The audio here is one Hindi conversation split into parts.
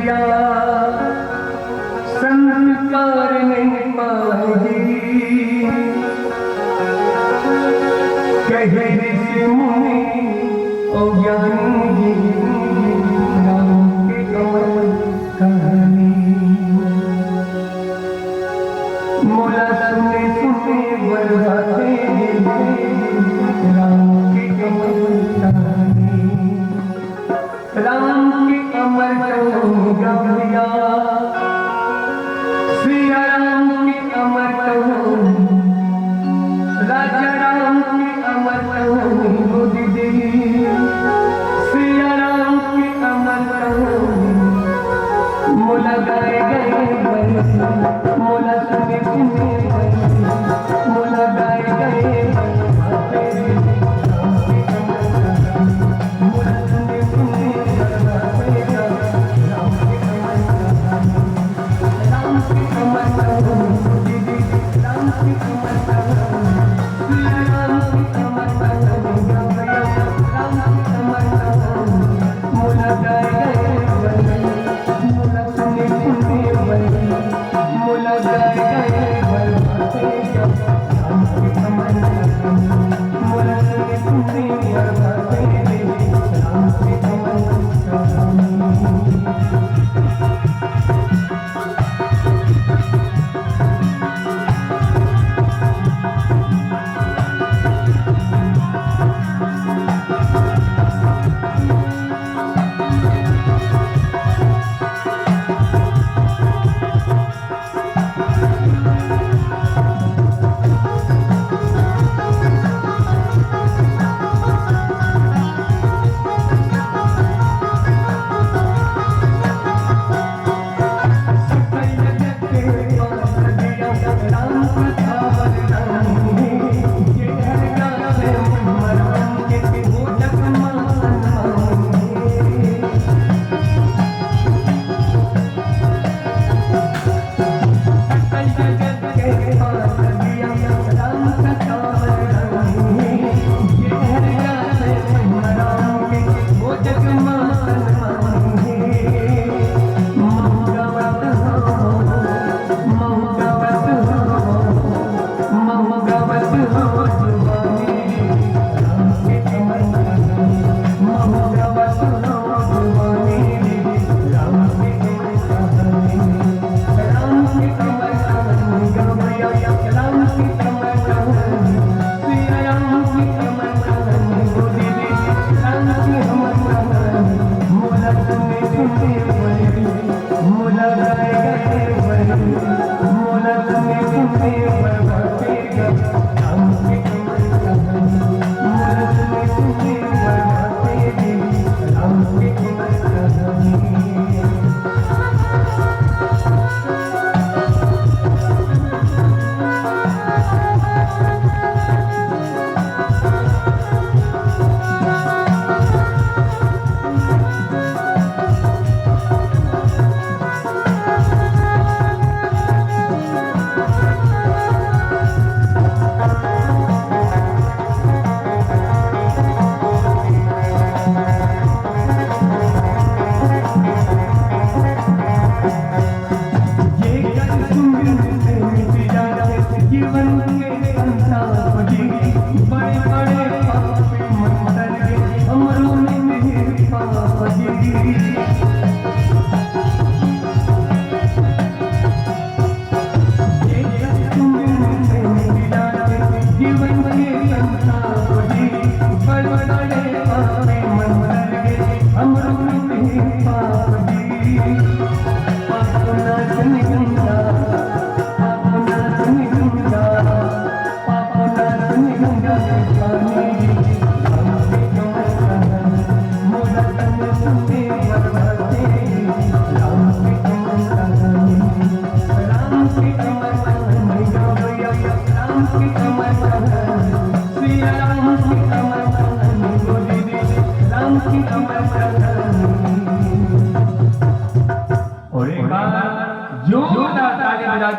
भैया संस्कार नहीं पाएगी कहे ऋषि मुनि और ज्ञानी जी राम के कमल कहानी मोला सुने सुने बरसाते राम के कमल कहानी राम के अमर कहूँगा भैया सिया राम के अमर कहूँ राजा राम के अमर कहूँ दीदी सिया राम के अमर कहूँ मोला गाए गए मोला सुने सुने मोला गाए गए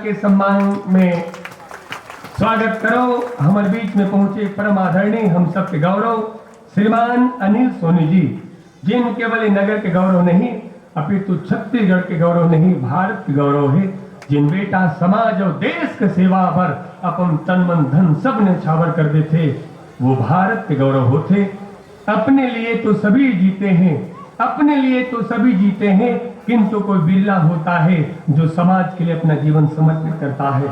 के सम्मान में स्वागत करो। हमारे बीच में पहुंचे परम आदरणीय हम सब के गौरव श्रीमान अनिल सोनी जी, जिन केवल नगर के गौरव नहीं अपितु छत्तीसगढ़ के गौरव नहीं, भारत के गौरव है। जिन बेटा समाज और देश के सेवा पर अपन तन मन धन सब ने छावर कर देते, वो भारत के गौरव होते। अपने लिए तो सभी जीते हैं, अपने लिए तो सभी जीते हैं, किंतु कोई बिरला होता है जो समाज के लिए अपना जीवन समर्पित करता है।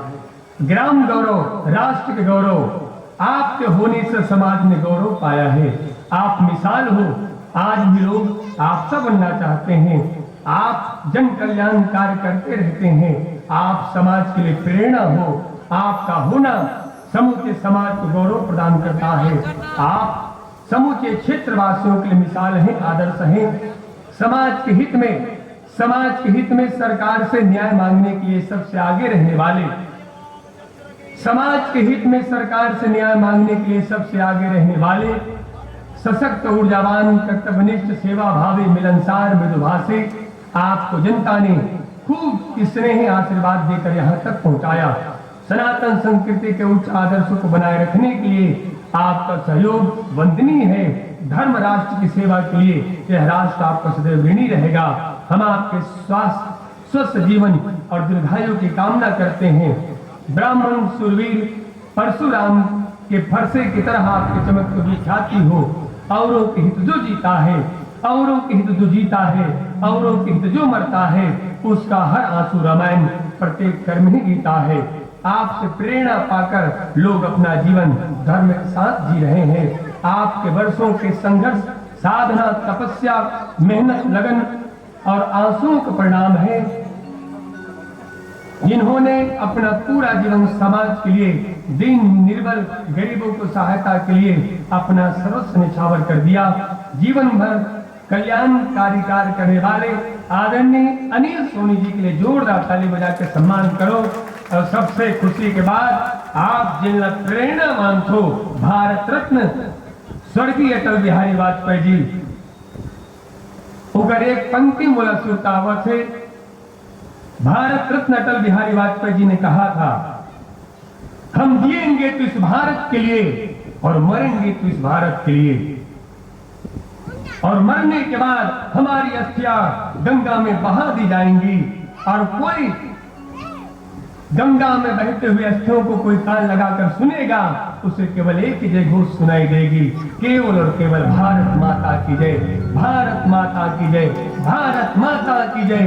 ग्राम गौरव, राष्ट्र के गौरव, आपके होने से समाज ने गौरव पाया है। आप मिसाल हो। आज भी लोग आपसा बनना चाहते हैं। आप जन कल्याण कार्य करते रहते हैं। आप समाज के लिए प्रेरणा हो। आपका होना समूचे समाज को गौरव प्रदान करता है। आप समूचे क्षेत्रवासियों के लिए मिसाल हैं, आदर्श हैं। समाज के हित में सरकार से न्याय मांगने के लिए सबसे आगे रहने वाले, समाज के हित में सरकार से न्याय मांगने के लिए सबसे आगे रहने वाले, सशक्त, ऊर्जावान, कर्तव्यनिष्ठ, सेवा भावी, मिलनसार, मृदुभाषी, आपको जनता ने खूब स्नेह आशीर्वाद देकर यहाँ तक पहुँचाया। सनातन संस्कृति के उच्च आदर्शों को बनाए रखने के लिए आपका सहयोग वंदनीय है। धर्म राष्ट्र की सेवा के लिए यह राष्ट्र आपका सदैव ऋणी रहेगा। हम आपके स्वस्थ जीवन और दीर्घायु की कामना करते हैं। ब्राह्मण शूरवीर परशुराम के फरसे की तरह आपके चमक की ख्याति हो। औरों के हित जो जीता है, औरों के हित जो जीता है, औरों के हित जो मरता है, उसका हर आंसू रामायण प्रत्येक कर्म ही गीता है। आपसे प्रेरणा पाकर लोग अपना जीवन धर्म के साथ जी रहे हैं। आपके वर्षों के संघर्ष, साधना, तपस्या, मेहनत, लगन और आंसुओं का परिणाम है। जिन्होंने अपना पूरा जीवन समाज के लिए, दीन निर्बल गरीबों को सहायता के लिए अपना सर्वस्व निछावर कर दिया। जीवन भर कल्याणकारी कार्य करने वाले आदरणीय अनिल सोनी जी के लिए जोरदार ताली बजा के सम्मान करो। और सबसे खुशी के बाद आप जिन प्रेरणा मानतो भारत रत्न स्वर्गीय अटल बिहारी वाजपेयी जी, उनका एक पंक्ति बोला सुरतावत है। भारत रत्न अटल बिहारी वाजपेयी जी ने कहा था, हम जिएंगे तो इस भारत के लिए और मरेंगे तो इस भारत के लिए, और मरने के बाद हमारी अस्थियां गंगा में बहा दी जाएंगी। और कोई गंगा में बहते हुए अस्थियों को कोई कान लगाकर सुनेगा, उसे केवल एक ही जय घोष सुनाई देगी, केवल और केवल भारत माता की जय, भारत माता की जय, भारत माता की जय,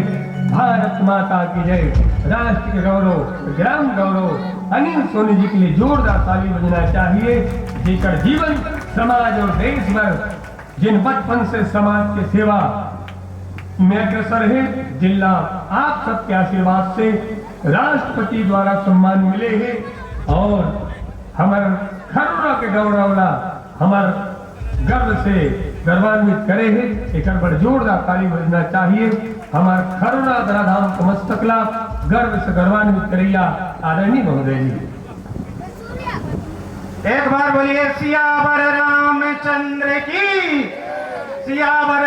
भारत माता की जय। राष्ट्र के गौरव, ग्राम गौरव अनिल सोनी जी के लिए जोरदार ताली बजना चाहिए। जेकर जीवन समाज और देश भर जिन बचपन से समाज की सेवा में अग्रसर है, जिला आप सबके आशीर्वाद से राष्ट्रपति द्वारा सम्मान मिले हैं और हमारे खरुरा के गौरवला हमार गर्व से गर्वान्वित करे है। एक बार जोरदार ताली बजना चाहिए। हमार खरुरा धराधाम को मस्तकला गर्व से गर्वान्वित करिया आदरणीय महोदय जी। एक बार बोलिए सियावर रामचंद्र की, सियावर